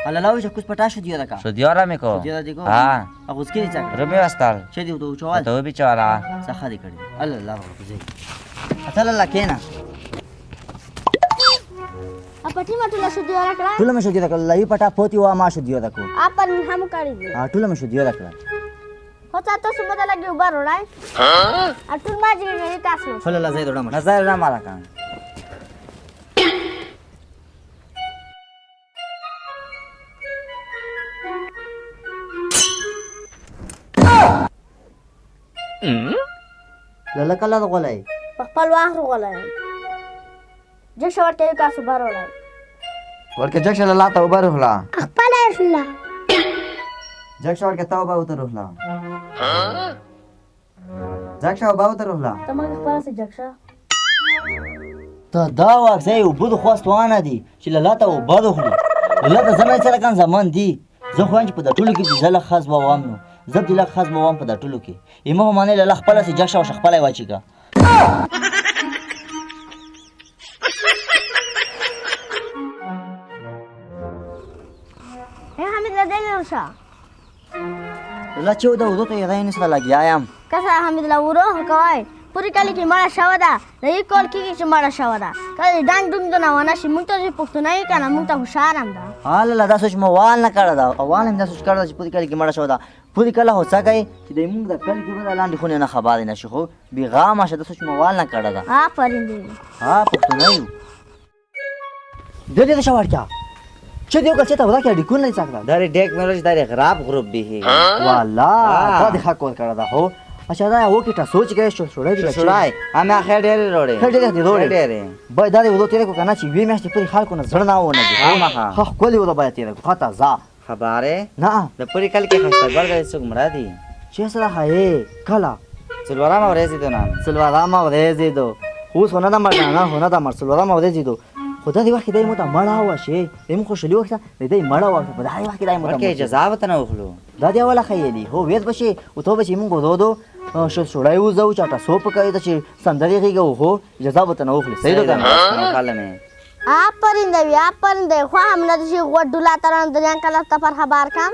Allora c'è questo patato di ora. شو دیارم میکو Di ora dico. ها Agus kiri chak. رو میوستل Che di tu chaval. تو بیچاره Sakhadi kadi. Allah Allah kuzai. Atala la kena. अपटी में टुला शुद्धियो रखला Tula me shudi rakla lai pata poti wa ma shudi rakla. अपन हम करी दे Ha tula me shudi rakla. होता तो सुबह लगी उबर हो रहा है हां अटुल मा जी मेरी कासलो Fala la zai doda ma. نظر را مالا کن Lala kala do golai. خپل واخر غلا جو شور کې کاسو بار हो रहा है ورکه جک شل الله توبه روحلا خپل اسلا جک شور کې توبه وته روحلا جک شور به وته روحلا تمګ خپل سي جکشا ته دا واکسې وبد خوستوانه دي چې لاته وبد خو لاته زمای سره کان زمان دي زه خو انج په د ټولو کې د زله خاص و وامنو زب دله خاص و وام په د ټولو کې ایمه معنی له خپل سي جکشا او خپل واچیګه हे हमें दे ले उसा لا چې دا وځو ته یې نه سره لګیایم کسا حمید لا ورو کوي پوری کلی کې مړه شو ده رې کول کې چې مړه شو ده کله ډنګ ډنګ نه ونه شي موږ ته پښتو نه کنه موږ ته هوښیار هم ده حال لا دا سوچ موال نه کړه دا اوال هم دا سوچ کړه چې پوری کلی کې مړه شو دا پوری کله هوڅا کوي چې د موږ د کلی کې به لاندې خونه نه خبر نه شي خو بیغام شه دا سوچ موال نه کړه دا ها پرندې ها پښتو نه یو دې شوار کیا چې دیو کله چې تا ودا کې ډیکون نه څنګه داري ټیکنالوژي داري غراب ग्रुप भी है والله دا د حق ور کړه دا هو اچھا دا و کیټه سوچ گئے شو چھوڑے دی شړای امه اخر ډېر روړې خټه دې روړې ډېر بای دا دې ودو تیرې کو کنه چې وی میاشتې پوری خلکو نه زړه نه ونه دي ها خو کولی ودا بای تیرې کو خطا ځا خبره نه د پوری کل کې خسته ګرځي څوک مړه دي چې سره هاي کلا سلوارا ما ورېزي دونه سلوارا ما ورېزي دو اوس ونه دا مردا نه ونه دا مر سلوارا ما ورېزي دو خدا دې وخت دې مو ته مړه و شي دې مو خوشالي وخت دې مړه و په دای وخت دې مو ته ورکه اجازه وته نه وخلو دا دی ولا خیلی هو وېد بشي او ته بشي مونږ دودو شو شړای وځو چاټه سوپ کوي ته چې سندري کیږي هو اجازه وته نه وخلي صحیح ده کنه کالمه آپ پرندے خو هم نه شي غوډ ډولا تران دریان کله ته پر خبر کام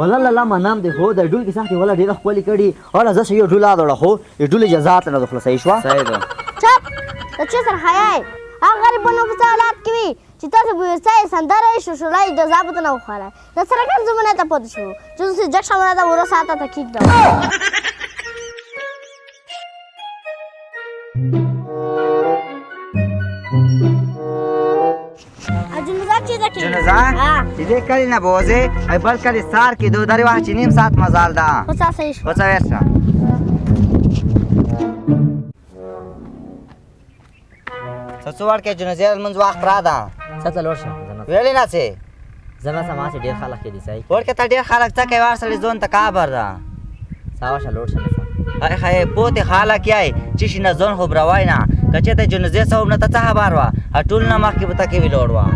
ولا لا ما نام دی هو د ډول کې سختي ولا ډیره خپل کړي او زه شي ډولا دوړه هو ډول اجازه ته نه دخل صحیح شو صحیح ده چپ ته چې سر حیاي هغه غریبونو په اولاد کې چې تاسو به سای سندره شو شړای د ضابط نه وخاله د سره کوم زمونه ته پد شو چې جک شمره دا ورو ساته ته کیک دا جنزا دې کلی نه بوزه ای بل کلی سار کې دو درې واه چې نیم سات مزال ده خو صحیح شو وڅا ورشه څه ور کې جنزا منځ وخت را ده څه لور شه ویلې نه څه زما سما چې ډیر خلک کې دي صحیح ور کې ته ډیر خلک څه کوي ورسره ځون ته کابر ده ساوا شه لور شه ای خای پوت خلک یای چې شنه ځون خو بروای نه کچې ته جنزا سوم نه ته خبر وا ټول نه مخ کې بتا کې ویلوړ وا